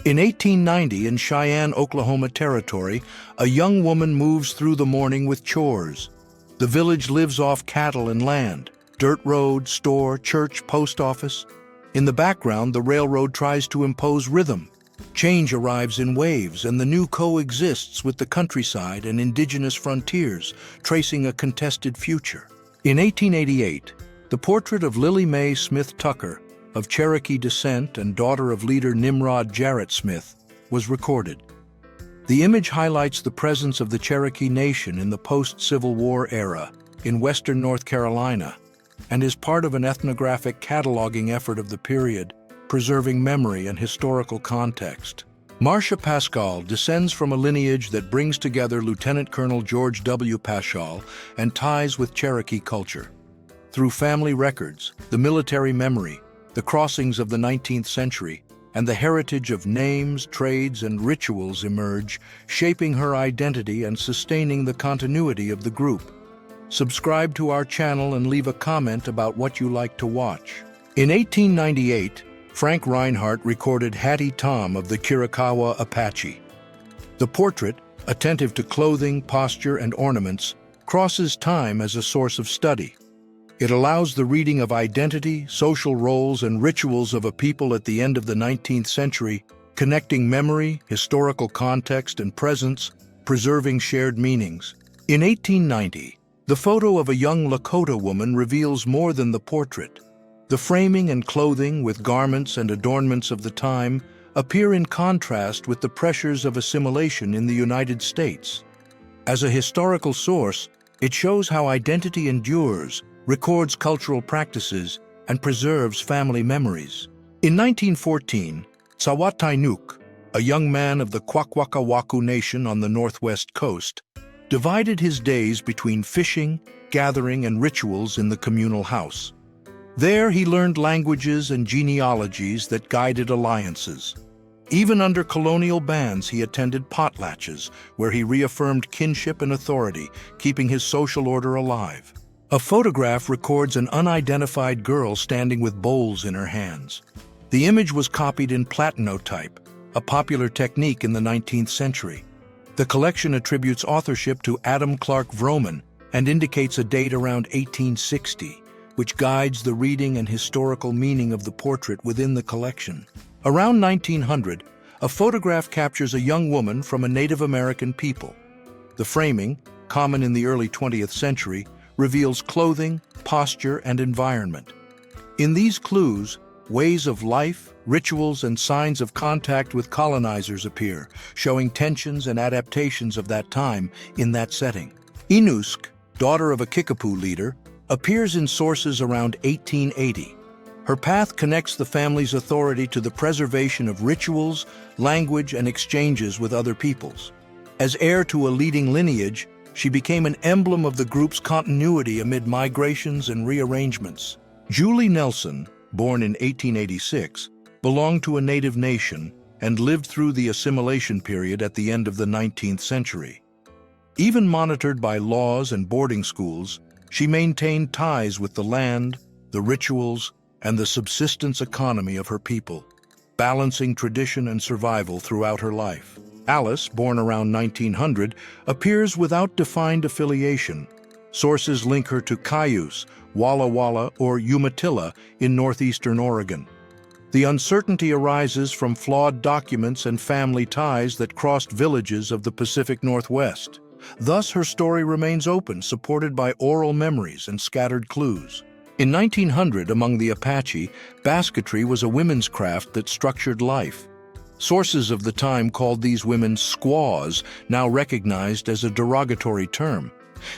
In 1890, in Cheyenne, Oklahoma Territory, a young woman moves through the morning with chores. The village lives off cattle and land, dirt road, store, church, post office. In the background, the railroad tries to impose rhythm. Change arrives in waves, and the new coexists with the countryside and indigenous frontiers, tracing a contested future. In 1888, the portrait of Lily Mae Smith Tucker, of Cherokee descent and daughter of leader Nimrod Jarrett Smith, was recorded. The image highlights the presence of the Cherokee Nation in the post-Civil War era in western North Carolina and is part of an ethnographic cataloging effort of the period, preserving memory and historical context. Marcia Pascal descends from a lineage that brings together Lieutenant Colonel George W. Paschal and ties with Cherokee culture. Through family records, the military memory, the crossings of the 19th century, and the heritage of names, trades, and rituals emerge, shaping her identity and sustaining the continuity of the group. Subscribe to our channel and leave a comment about what you like to watch. In 1898, Frank Reinhardt recorded Hattie Tom of the Chiricahua Apache. The portrait, attentive to clothing, posture, and ornaments, crosses time as a source of study. It allows the reading of identity, social roles, and rituals of a people at the end of the 19th century, connecting memory, historical context, and presence, preserving shared meanings. In 1890, the photo of a young Lakota woman reveals more than the portrait. The framing and clothing, with garments and adornments of the time, appear in contrast with the pressures of assimilation in the United States. As a historical source, it shows how identity endures, records cultural practices, and preserves family memories. In 1914, Tsawwattainuk, a young man of the Kwakwaka'wakw Nation on the northwest coast, divided his days between fishing, gathering, and rituals in the communal house. There he learned languages and genealogies that guided alliances. Even under colonial bans, he attended potlatches, where he reaffirmed kinship and authority, keeping his social order alive. A photograph records an unidentified girl standing with bowls in her hands. The image was copied in platinotype, a popular technique in the 19th century. The collection attributes authorship to Adam Clark Vroman and indicates a date around 1860, which guides the reading and historical meaning of the portrait within the collection. Around 1900, a photograph captures a young woman from a Native American people. The framing, common in the early 20th century, reveals clothing, posture, and environment. In these clues, ways of life, rituals, and signs of contact with colonizers appear, showing tensions and adaptations of that time in that setting. Inusk, daughter of a Kickapoo leader, appears in sources around 1880. Her path connects the family's authority to the preservation of rituals, language, and exchanges with other peoples. As heir to a leading lineage, she became an emblem of the group's continuity amid migrations and rearrangements. Julie Nelson, born in 1886, belonged to a native nation and lived through the assimilation period at the end of the 19th century. Even monitored by laws and boarding schools, she maintained ties with the land, the rituals, and the subsistence economy of her people, balancing tradition and survival throughout her life. Alice, born around 1900, appears without defined affiliation. Sources link her to Cayuse, Walla Walla, or Umatilla in northeastern Oregon. The uncertainty arises from flawed documents and family ties that crossed villages of the Pacific Northwest. Thus, her story remains open, supported by oral memories and scattered clues. In 1900, among the Apache, basketry was a women's craft that structured life. Sources of the time called these women squaws, now recognized as a derogatory term.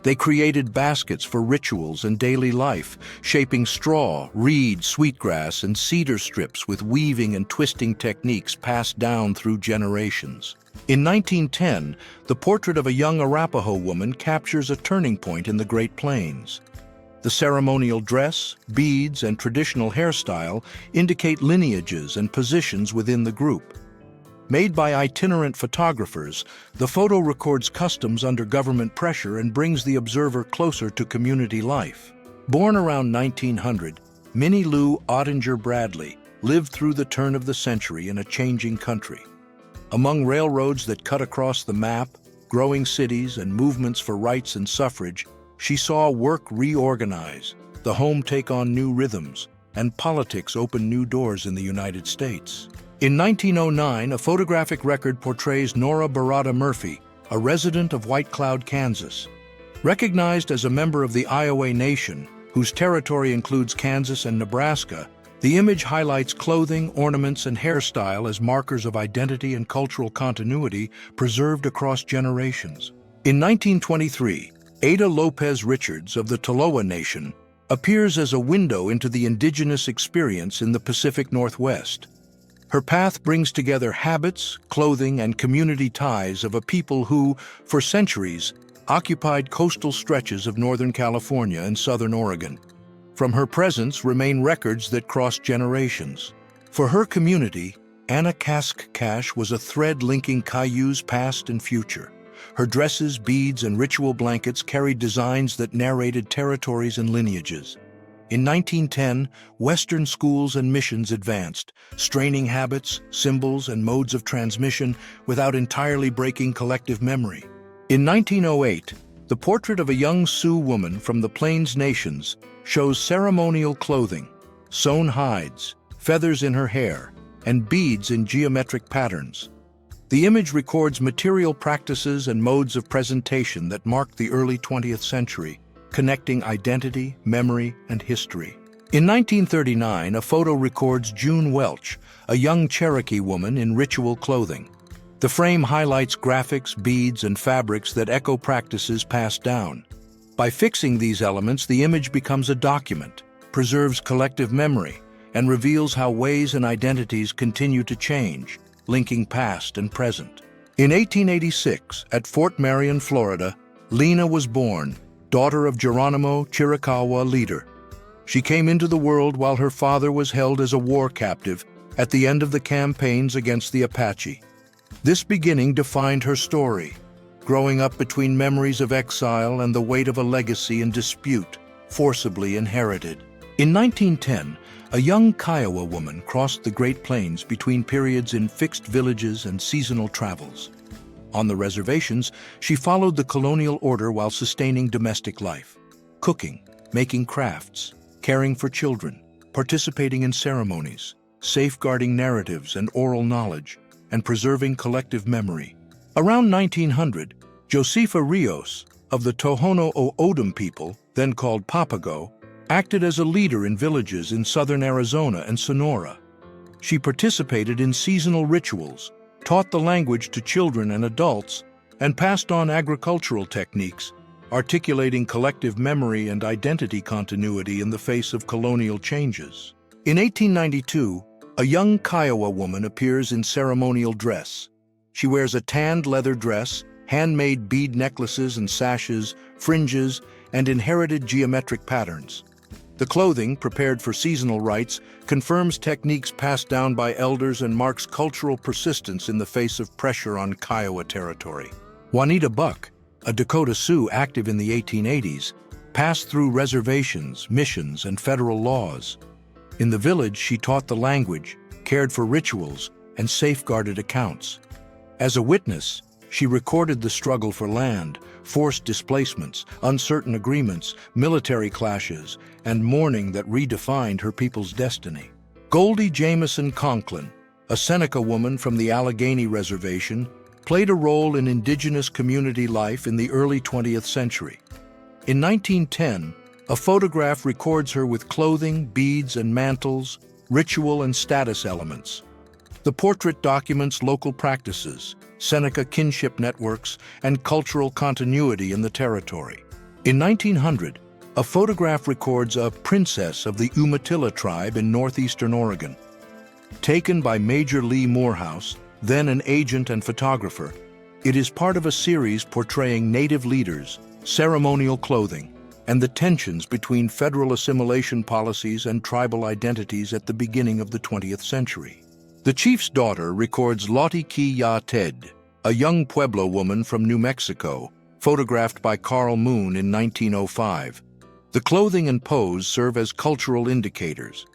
They created baskets for rituals and daily life, shaping straw, reed, sweetgrass, and cedar strips with weaving and twisting techniques passed down through generations. In 1910, the portrait of a young Arapaho woman captures a turning point in the Great Plains. The ceremonial dress, beads, and traditional hairstyle indicate lineages and positions within the group. Made by itinerant photographers, the photo records customs under government pressure and brings the observer closer to community life. Born around 1900, Minnie Lou Ottinger Bradley lived through the turn of the century in a changing country. Among railroads that cut across the map, growing cities, and movements for rights and suffrage, she saw work reorganize, the home take on new rhythms, and politics open new doors in the United States. In 1909, a photographic record portrays Nora Barada Murphy, a resident of White Cloud, Kansas. Recognized as a member of the Iowa Nation, whose territory includes Kansas and Nebraska, the image highlights clothing, ornaments, and hairstyle as markers of identity and cultural continuity preserved across generations. In 1923, Ada Lopez Richards of the Tolowa Nation appears as a window into the indigenous experience in the Pacific Northwest. Her path brings together habits, clothing, and community ties of a people who, for centuries, occupied coastal stretches of Northern California and Southern Oregon. From her presence remain records that cross generations. For her community, Anna Kask-Cash was a thread linking Cayu's past and future. Her dresses, beads, and ritual blankets carried designs that narrated territories and lineages. In 1910, Western schools and missions advanced, straining habits, symbols, and modes of transmission without entirely breaking collective memory. In 1908, the portrait of a young Sioux woman from the Plains Nations shows ceremonial clothing, sewn hides, feathers in her hair, and beads in geometric patterns. The image records material practices and modes of presentation that marked the early 20th century, connecting identity, memory, and history. In 1939, a photo records June Welch, a young Cherokee woman in ritual clothing. The frame highlights graphics, beads, and fabrics that echo practices passed down. By fixing these elements, the image becomes a document, preserves collective memory, and reveals how ways and identities continue to change, linking past and present. In 1886, at Fort Marion, Florida, Lena was born, daughter of Geronimo Chiricahua leader. She came into the world while her father was held as a war captive at the end of the campaigns against the Apache. This beginning defined her story, growing up between memories of exile and the weight of a legacy in dispute, forcibly inherited. In 1910, a young Kiowa woman crossed the Great Plains between periods in fixed villages and seasonal travels. On the reservations, she followed the colonial order while sustaining domestic life, cooking, making crafts, caring for children, participating in ceremonies, safeguarding narratives and oral knowledge, and preserving collective memory. Around 1900, Josefa Rios, of the Tohono O'odham people, then called Papago, acted as a leader in villages in southern Arizona and Sonora. She participated in seasonal rituals, taught the language to children and adults, and passed on agricultural techniques, articulating collective memory and identity continuity in the face of colonial changes. In 1892, a young Kiowa woman appears in ceremonial dress. She wears a tanned leather dress, handmade bead necklaces and sashes, fringes, and inherited geometric patterns. The clothing, prepared for seasonal rites, confirms techniques passed down by elders and marks cultural persistence in the face of pressure on Kiowa territory. Juanita Buck, a Dakota Sioux active in the 1880s, passed through reservations, missions, and federal laws. In the village, she taught the language, cared for rituals, and safeguarded accounts. As a witness, she recorded the struggle for land, forced displacements, uncertain agreements, military clashes, and mourning that redefined her people's destiny. Goldie Jamison Conklin, a Seneca woman from the Allegheny Reservation, played a role in indigenous community life in the early 20th century. In 1910, a photograph records her with clothing, beads, and mantles, ritual and status elements. The portrait documents local practices, Seneca kinship networks, and cultural continuity in the territory. In 1900, a photograph records a princess of the Umatilla tribe in northeastern Oregon. Taken by Major Lee Morehouse, then an agent and photographer, it is part of a series portraying Native leaders, ceremonial clothing, and the tensions between federal assimilation policies and tribal identities at the beginning of the 20th century. The chief's daughter records Lottie Ki Ya Ted, a young Pueblo woman from New Mexico, photographed by Carl Moon in 1905. The clothing and pose serve as cultural indicators.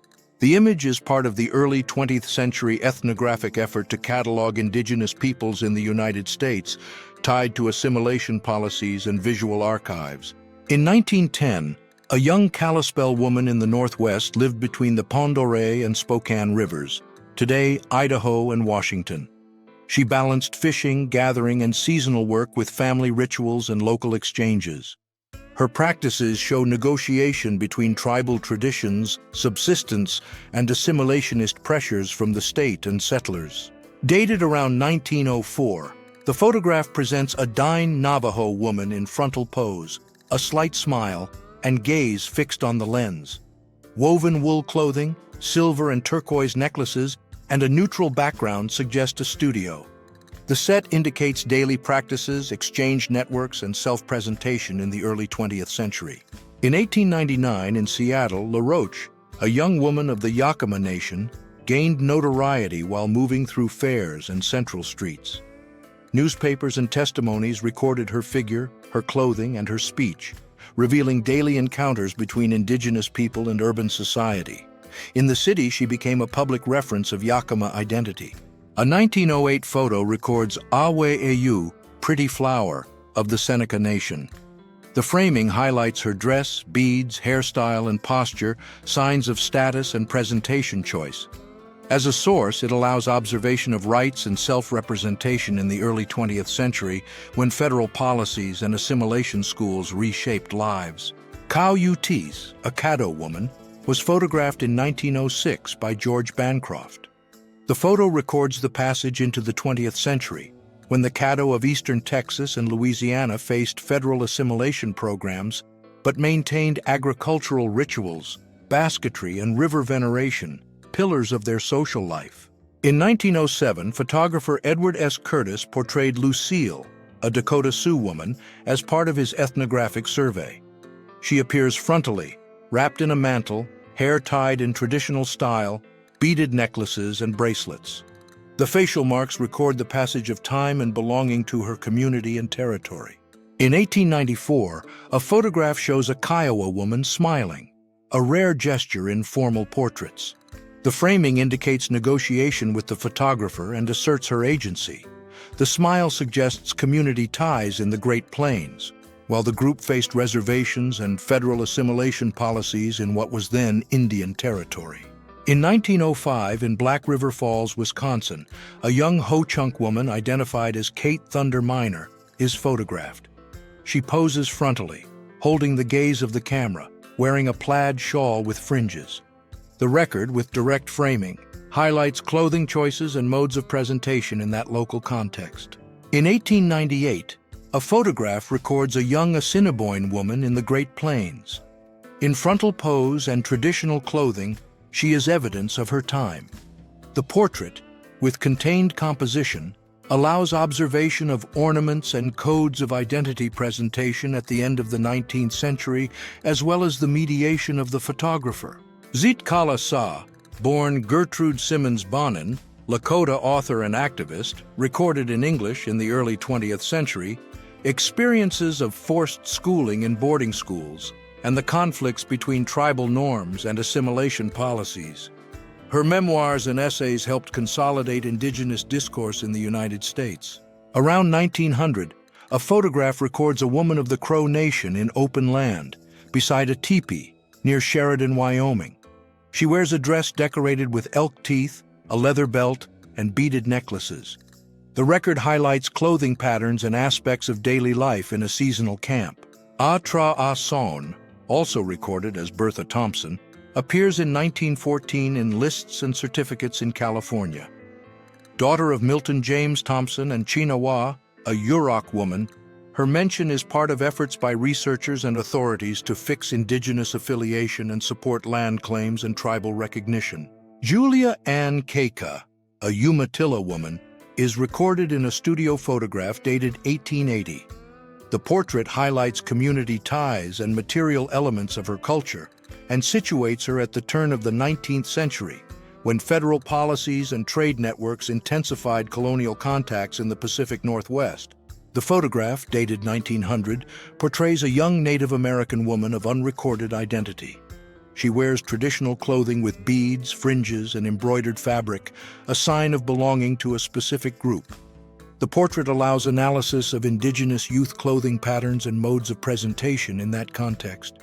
The image is part of the early 20th century ethnographic effort to catalog indigenous peoples in the United States, tied to assimilation policies and visual archives. In 1910, a young Kalispel woman in the Northwest lived between the Pend d'Oreille and Spokane rivers, today Idaho and Washington. She balanced fishing, gathering, and seasonal work with family rituals and local exchanges. Her practices show negotiation between tribal traditions, subsistence, and assimilationist pressures from the state and settlers. Dated around 1904, the photograph presents a Dine Navajo woman in frontal pose, a slight smile, and gaze fixed on the lens. Woven wool clothing, silver and turquoise necklaces, and a neutral background suggest a studio. The set indicates daily practices, exchange networks, and self-presentation in the early 20th century. In 1899, in Seattle, LaRoche, a young woman of the Yakama Nation, gained notoriety while moving through fairs and central streets. Newspapers and testimonies recorded her figure, her clothing, and her speech, revealing daily encounters between indigenous people and urban society. In the city, she became a public reference of Yakama identity. A 1908 photo records Awe-Ayu, pretty flower, of the Seneca Nation. The framing highlights her dress, beads, hairstyle, and posture, signs of status and presentation choice. As a source, it allows observation of rights and self-representation in the early 20th century when federal policies and assimilation schools reshaped lives. Kau-Utis, a Caddo woman, was photographed in 1906 by George Bancroft. The photo records the passage into the 20th century, when the Caddo of eastern Texas and Louisiana faced federal assimilation programs but maintained agricultural rituals, basketry, and river veneration, pillars of their social life. In 1907, photographer Edward S. Curtis portrayed Lucille, a Dakota Sioux woman, as part of his ethnographic survey. She appears frontally, wrapped in a mantle, hair tied in traditional style, beaded necklaces and bracelets. The facial marks record the passage of time and belonging to her community and territory. In 1894, a photograph shows a Kiowa woman smiling, a rare gesture in formal portraits. The framing indicates negotiation with the photographer and asserts her agency. The smile suggests community ties in the Great Plains, while the group faced reservations and federal assimilation policies in what was then Indian Territory. In 1905, in Black River Falls, Wisconsin, a young Ho-Chunk woman identified as Kate Thunder Minor is photographed. She poses frontally, holding the gaze of the camera, wearing a plaid shawl with fringes. The record, with direct framing, highlights clothing choices and modes of presentation in that local context. In 1898, a photograph records a young Assiniboine woman in the Great Plains. In frontal pose and traditional clothing, she is evidence of her time. The portrait, with contained composition, allows observation of ornaments and codes of identity presentation at the end of the 19th century, as well as the mediation of the photographer. Zitkala Sa, born Gertrude Simmons Bonin, Lakota author and activist, recorded in English in the early 20th century, experiences of forced schooling in boarding schools and the conflicts between tribal norms and assimilation policies. Her memoirs and essays helped consolidate indigenous discourse in the United States. Around 1900, a photograph records a woman of the Crow Nation in open land, beside a teepee near Sheridan, Wyoming. She wears a dress decorated with elk teeth, a leather belt, and beaded necklaces. The record highlights clothing patterns and aspects of daily life in a seasonal camp. Atra Ason, also recorded as Bertha Thompson, appears in 1914 in lists and certificates in California. Daughter of Milton James Thompson and Chinawa, a Yurok woman, her mention is part of efforts by researchers and authorities to fix indigenous affiliation and support land claims and tribal recognition. Julia Ann Keika, a Umatilla woman, is recorded in a studio photograph dated 1880. The portrait highlights community ties and material elements of her culture and situates her at the turn of the 19th century, when federal policies and trade networks intensified colonial contacts in the Pacific Northwest. The photograph, dated 1900, portrays a young Native American woman of unrecorded identity. She wears traditional clothing with beads, fringes, and embroidered fabric, a sign of belonging to a specific group. The portrait allows analysis of indigenous youth clothing patterns and modes of presentation in that context.